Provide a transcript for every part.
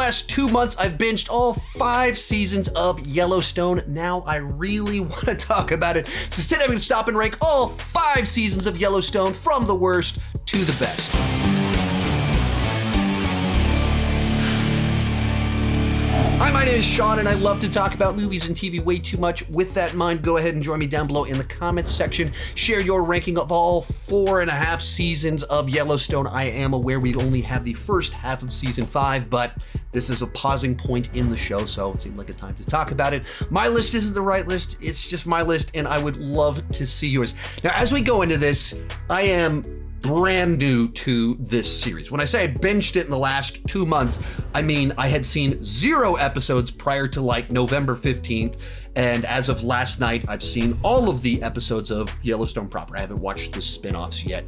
last 2 months, I've binged all 5 seasons of Yellowstone. Now I really want to talk about it. So today I'm going to stop and rank all 5 seasons of Yellowstone from the worst to the best. Hi, my name is Sean, and I love to talk about movies and TV way too much. With that in mind, go ahead and join me down below in the comments section. Share your ranking of all 4.5 seasons of Yellowstone. I am aware we only have the first half of season 5, but this is a pausing point in the show, so it seemed like a time to talk about it. My list isn't the right list, it's just my list, and I would love to see yours. Now, as we go into this, I am brand new to this series. When I say I binged it in the last 2 months, I mean I had seen 0 episodes prior to like November 15th, and as of last night, I've seen all of the episodes of Yellowstone proper. I haven't watched the spin-offs yet,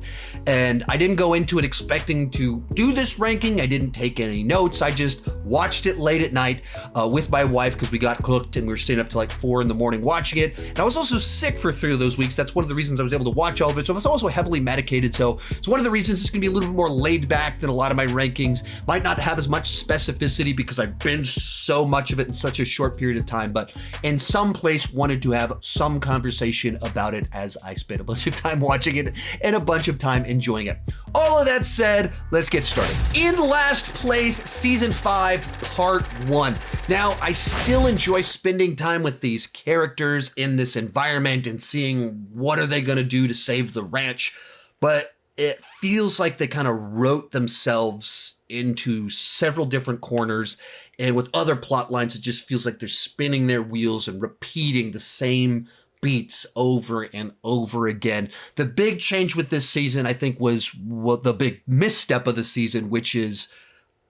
and I didn't go into it expecting to do this ranking. I didn't take any notes. I just watched it late at night with my wife because we got cooked and we were staying up till like 4 in the morning watching it. And I was also sick for 3 of those weeks. That's one of the reasons I was able to watch all of it. So I was also heavily medicated. So it's one of the reasons it's gonna be a little bit more laid back than a lot of my rankings. Might not have as much specificity because I binged so much of it in such a short period of time, but in some place wanted to have some conversation about it as I spent a bunch of time watching it and a bunch of time enjoying it. All of that said, let's get started. In last place, season 5, part 1. Now, I still enjoy spending time with these characters in this environment and seeing what are they gonna do to save the ranch, but it feels like they kind of wrote themselves into several different corners, and with other plot lines, it just feels like they're spinning their wheels and repeating the same beats over and over again. The big change with this season, I think, was the big misstep of the season, which is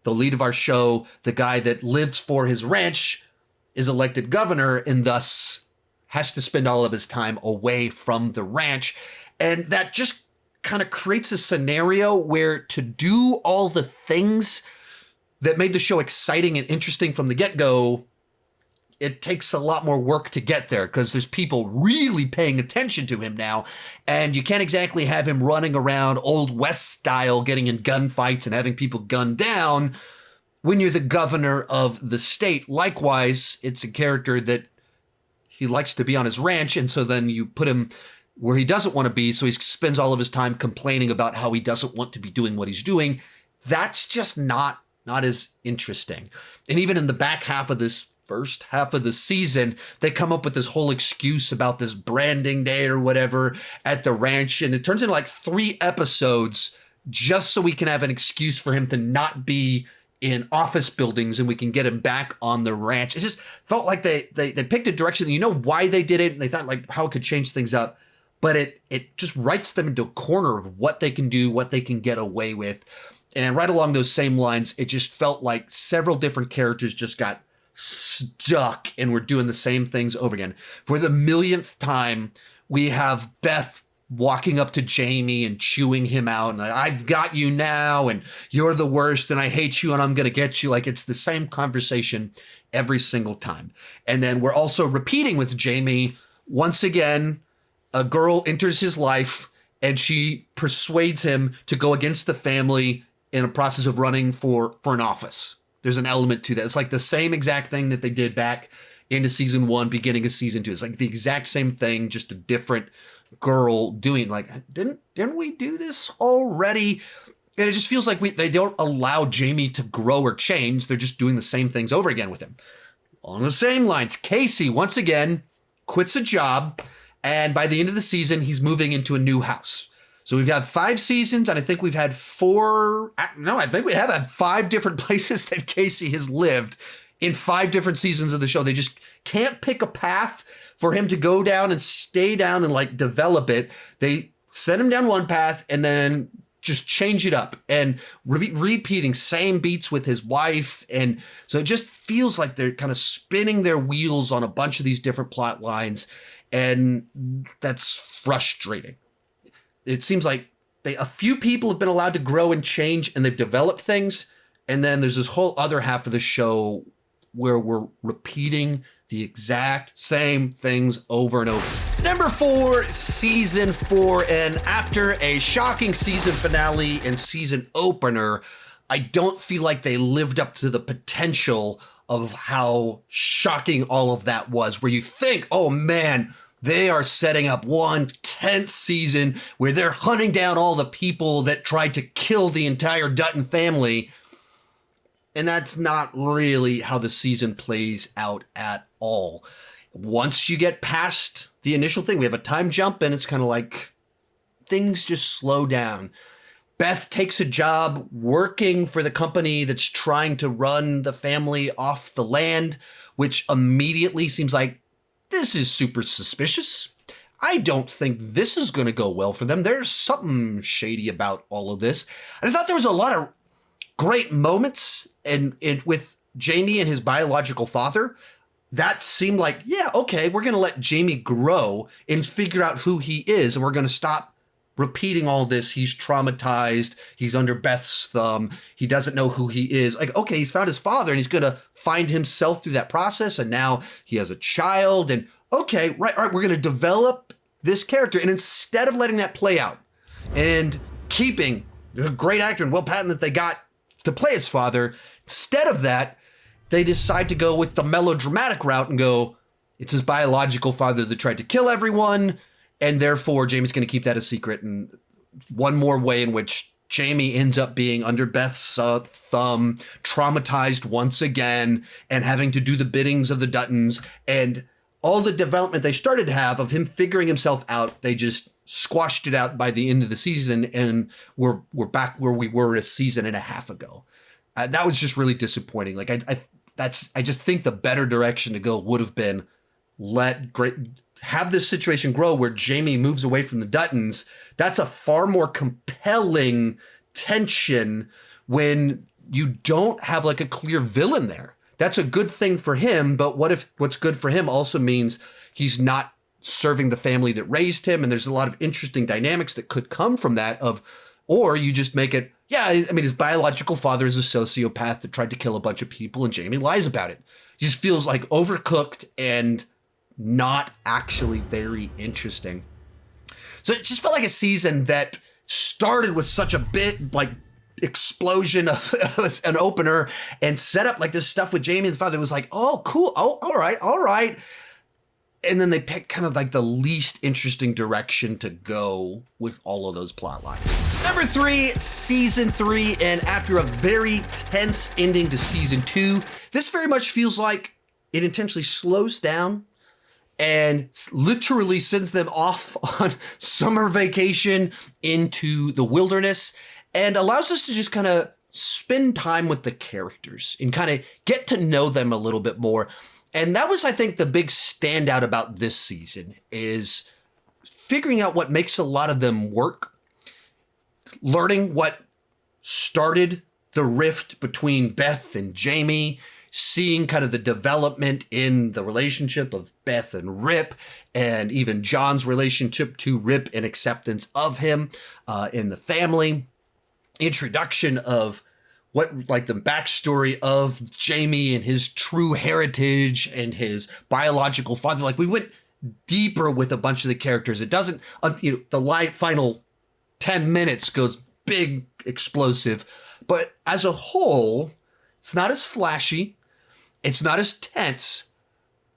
the lead of our show, the guy that lives for his ranch, is elected governor and thus has to spend all of his time away from the ranch. And that just kind of creates a scenario where to do all the things that made the show exciting and interesting from the get-go, it takes a lot more work to get there because there's people really paying attention to him now, and you can't exactly have him running around Old West style, getting in gunfights and having people gunned down when you're the governor of the state. Likewise, it's a character that he likes to be on his ranch, and so then you put him where he doesn't want to be, so he spends all of his time complaining about how he doesn't want to be doing what he's doing. That's just not as interesting. And even in the back half of this first half of the season, they come up with this whole excuse about this branding day or whatever at the ranch, and it turns into like 3 episodes just so we can have an excuse for him to not be in office buildings and we can get him back on the ranch. It just felt like they picked a direction that you know why they did it, and they thought like how it could change things up. But it just writes them into a corner of what they can do, what they can get away with. And right along those same lines, it just felt like several different characters just got stuck and were doing the same things over again. For the millionth time, we have Beth walking up to Jamie and chewing him out. And I've got you now, and you're the worst, and I hate you, and I'm going to get you. Like, it's the same conversation every single time. And then we're also repeating with Jamie once again. A girl enters his life and she persuades him to go against the family in a process of running for an office. There's an element to that. It's like the same exact thing that they did back into season 1, beginning of season 2. It's like the exact same thing, just a different girl doing. Like, didn't we do this already? And it just feels like they don't allow Jamie to grow or change. They're just doing the same things over again with him. On the same lines, Casey once again quits a job. And by the end of the season, he's moving into a new house. So we've had 5 seasons, and I think we've had 5 different places that Casey has lived in 5 different seasons of the show. They just can't pick a path for him to go down and stay down and like develop it. They send him down one path and then just change it up and repeating same beats with his wife. And so it just feels like they're kind of spinning their wheels on a bunch of these different plot lines. And that's frustrating. It seems like a few people have been allowed to grow and change, and they've developed things. And then there's this whole other half of the show where we're repeating the exact same things over and over. Number 4, season 4. And after a shocking season finale and season opener, I don't feel like they lived up to the potential of how shocking all of that was, where you think, oh man, they are setting up one tense season where they're hunting down all the people that tried to kill the entire Dutton family. And that's not really how the season plays out at all. Once you get past the initial thing, we have a time jump and it's kind of like things just slow down. Beth takes a job working for the company that's trying to run the family off the land, which immediately seems like this is super suspicious. I don't think this is going to go well for them. There's something shady about all of this. And I thought there was a lot of great moments and with Jamie and his biological father. That seemed like, yeah, okay, we're going to let Jamie grow and figure out who he is. And we're going to stop repeating all this. He's traumatized. He's under Beth's thumb. He doesn't know who he is. Like, okay, he's found his father and he's going to find himself through that process. And now he has a child. And okay, right, all right, we're going to develop this character. And instead of letting that play out and keeping the great actor and Will Patton that they got to play his father, instead of that, they decide to go with the melodramatic route and go, it's his biological father that tried to kill everyone. And therefore, Jamie's going to keep that a secret. And one more way in which Jamie ends up being under Beth's thumb, traumatized once again, and having to do the biddings of the Duttons. And all the development they started to have of him figuring himself out, they just squashed it out by the end of the season. And we're back where we were a season and a half ago. That was just really disappointing. Like I just think the better direction to go would have been have this situation grow where Jamie moves away from the Duttons. That's a far more compelling tension when you don't have like a clear villain there. That's a good thing for him, but what if what's good for him also means he's not serving the family that raised him, and there's a lot of interesting dynamics that could come from that or you just make it, yeah, I mean, his biological father is a sociopath that tried to kill a bunch of people and Jamie lies about it. He just feels like overcooked and not actually very interesting. So it just felt like a season that started with such a big like explosion of an opener and set up like this stuff with Jamie and the father. It was like, oh, cool. Oh, all right. And then they picked kind of like the least interesting direction to go with all of those plot lines. Number 3, season 3. And after a very tense ending to season 2, this very much feels like it intentionally slows down and literally sends them off on summer vacation into the wilderness and allows us to just kind of spend time with the characters and kind of get to know them a little bit more. And that was, I think, the big standout about this season is figuring out what makes a lot of them work, learning what started the rift between Beth and Jamie, seeing kind of the development in the relationship of Beth and Rip, and even John's relationship to Rip and acceptance of him in the family, introduction of what like the backstory of Jamie and his true heritage and his biological father. Like we went deeper with a bunch of the characters. It doesn't, the final 10 minutes goes big, explosive, but as a whole, it's not as flashy. It's not as tense,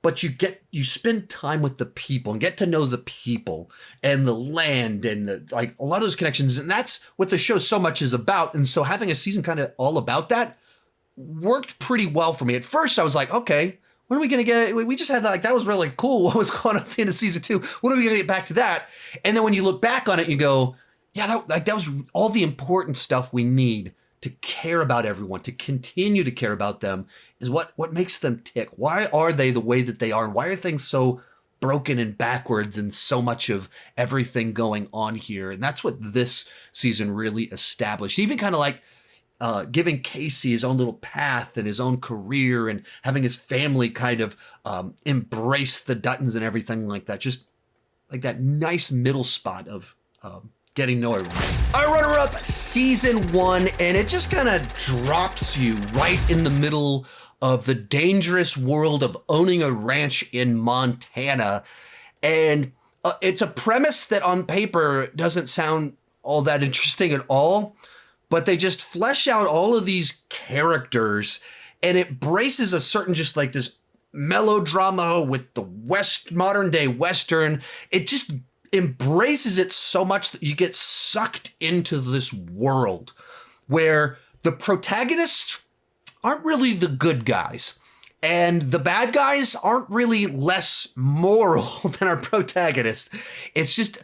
but you spend time with the people and get to know the people and the land and a lot of those connections. And that's what the show so much is about. And so having a season kind of all about that worked pretty well for me. At first I was like, okay, when are we going to get, we just had that was really cool. What was going on at the end of season 2? When are we going to get back to that? And then when you look back on it, you go, yeah, that was all the important stuff we need to care about everyone, to continue to care about them, is what makes them tick. Why are they the way that they are? And why are things so broken and backwards and so much of everything going on here? And that's what this season really established. Even kind of like giving Casey his own little path and his own career and having his family kind of embrace the Duttons and everything like that. Just like that nice middle spot of getting to know everyone. Our runner-up, season 1, and it just kind of drops you right in the middle of the dangerous world of owning a ranch in Montana. And it's a premise that on paper doesn't sound all that interesting at all, but they just flesh out all of these characters, and it braces a certain just like this melodrama with the modern day Western. It just embraces it so much that you get sucked into this world where the protagonists aren't really the good guys. And the bad guys aren't really less moral than our protagonists. It's just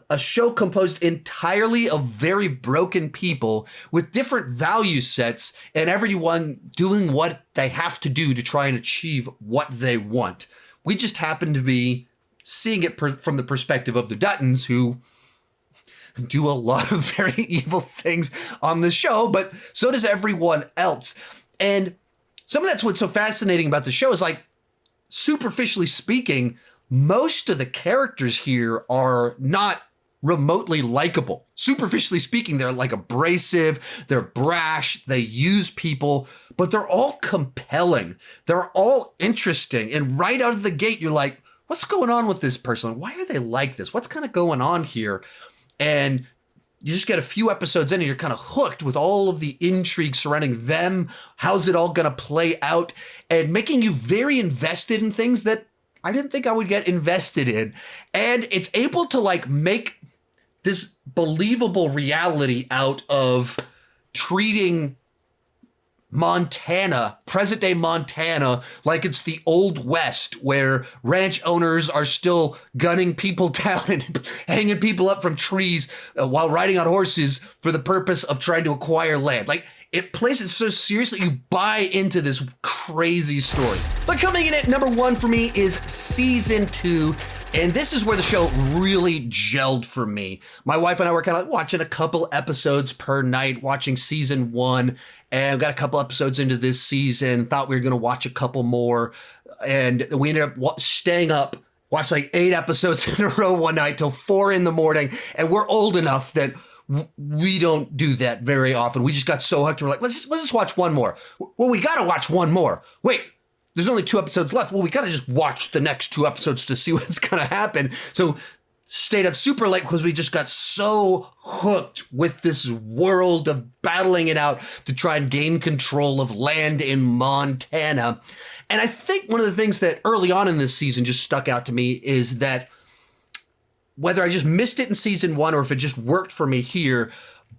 a show composed entirely of very broken people with different value sets and everyone doing what they have to do to try and achieve what they want. We just happen to be seeing it from the perspective of the Duttons, who do a lot of very evil things on the show, but so does everyone else. And some of that's what's so fascinating about the show is, like, superficially speaking, most of the characters here are not remotely likable. Superficially speaking, they're like abrasive, they're brash, they use people, but they're all compelling. They're all interesting. And right out of the gate, you're like, what's going on with this person? Why are they like this? What's kind of going on here? And you just get a few episodes in and you're kind of hooked with all of the intrigue surrounding them. How's it all going to play out? And making you very invested in things that I didn't think I would get invested in. And it's able to like make this believable reality out of treating Montana, present day Montana, like it's the old West, where ranch owners are still gunning people down and hanging people up from trees while riding on horses for the purpose of trying to acquire land. Like, it plays it so seriously, you buy into this crazy story. But coming in at number 1 for me is season 2. And this is where the show really gelled for me. My wife and I were kind of watching a couple episodes per night, watching season 1. And we got a couple episodes into this season, thought we were going to watch a couple more. And we ended up staying up, watched like 8 episodes in a row one night till 4 a.m. And we're old enough that we don't do that very often. We just got so hooked. We're like, let's just watch one more. Well, we got to watch one more. Wait, there's only 2 episodes left. Well, we got to just watch the next 2 episodes to see what's going to happen. So stayed up super late because we just got so hooked with this world of battling it out to try and gain control of land in Montana. And I think one of the things that early on in this season just stuck out to me is that whether I just missed it in season 1 or if it just worked for me here,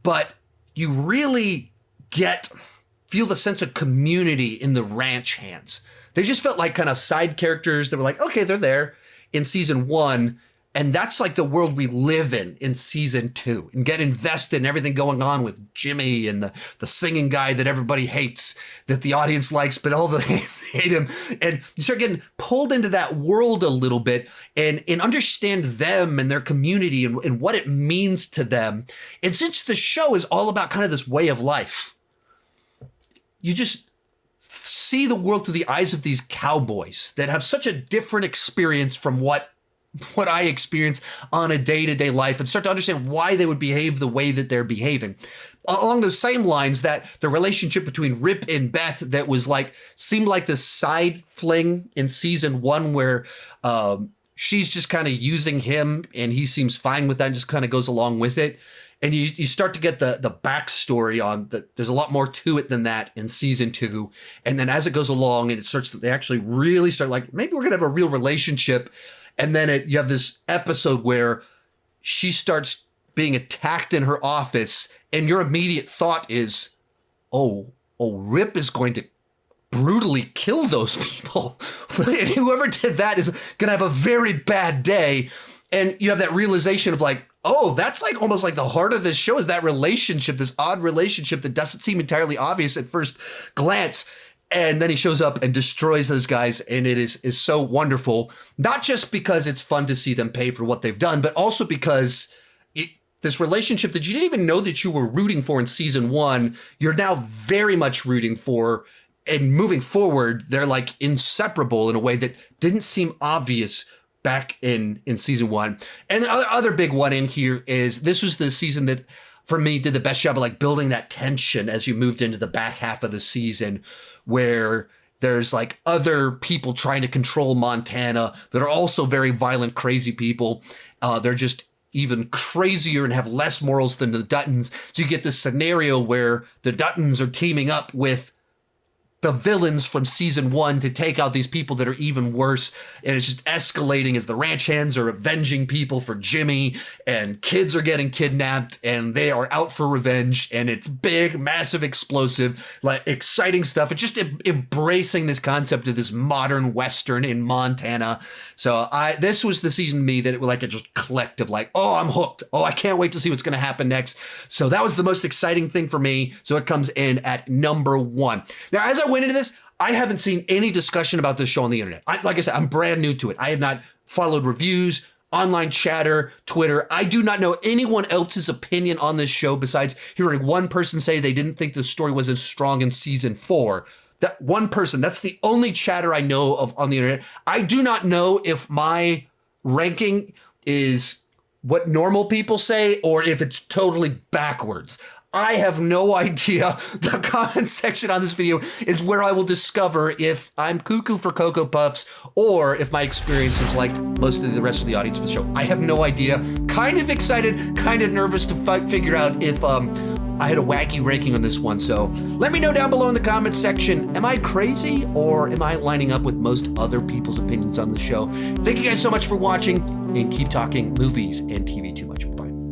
but you really feel the sense of community in the ranch hands. They just felt like kind of side characters that were like, okay, they're there in season 1. And that's like the world we live in season 2, and get invested in everything going on with Jimmy and the singing guy that everybody hates, that the audience likes, but all the hate him. And you start getting pulled into that world a little bit and understand them and their community and what it means to them. And since the show is all about kind of this way of life, you just see the world through the eyes of these cowboys that have such a different experience from what I experience on a day-to-day life, and start to understand why they would behave the way that they're behaving. Along those same lines, that the relationship between Rip and Beth that was seemed like this side fling in season 1 where she's just kind of using him and he seems fine with that and just kind of goes along with it. And you start to get the backstory on that. There's a lot more to it than that in season 2. And then as it goes along and it starts, they actually really start like, maybe we're going to have a real relationship. And then you have this episode where she starts being attacked in her office, and your immediate thought is, oh, Rip is going to brutally kill those people. And whoever did that is going to have a very bad day. And you have that realization of like, oh, that's like almost like the heart of this show is that relationship, this odd relationship that doesn't seem entirely obvious at first glance. And then he shows up and destroys those guys, and it is so wonderful. Not just because it's fun to see them pay for what they've done, but also because this relationship that you didn't even know that you were rooting for in season 1, you're now very much rooting for. And moving forward, they're like inseparable in a way that didn't seem obvious back in season 1. And the other big one in here is this was the season that, for me, did the best job of like building that tension as you moved into the back half of the season, where there's like other people trying to control Montana that are also very violent, crazy people. They're just even crazier and have less morals than the Duttons. So you get this scenario where the Duttons are teaming up with the villains from season 1 to take out these people that are even worse. And it's just escalating as the ranch hands are avenging people for Jimmy, and kids are getting kidnapped and they are out for revenge. And it's big, massive, explosive, like exciting stuff. It's just embracing this concept of this modern Western in Montana. So this was the season to me that it was like it just clicked of like, oh, I'm hooked. Oh, I can't wait to see what's going to happen next. So that was the most exciting thing for me. So it comes in at number 1. Now, as I went into this, I haven't seen any discussion about this show on the internet. Like I said, I'm brand new to it. I have not followed reviews, online chatter, Twitter. I do not know anyone else's opinion on this show besides hearing one person say they didn't think the story was as strong in season 4. That one person, that's the only chatter I know of on the internet. I do not know if my ranking is what normal people say or if it's totally backwards. I have no idea. The comment section on this video is where I will discover if I'm cuckoo for Cocoa Puffs or if my experience is like most of the rest of the audience for the show. I have no idea. Kind of excited, kind of nervous to figure out if I had a wacky ranking on this one. So let me know down below in the comments section. Am I crazy or am I lining up with most other people's opinions on the show? Thank you guys so much for watching, and keep talking movies and TV too much.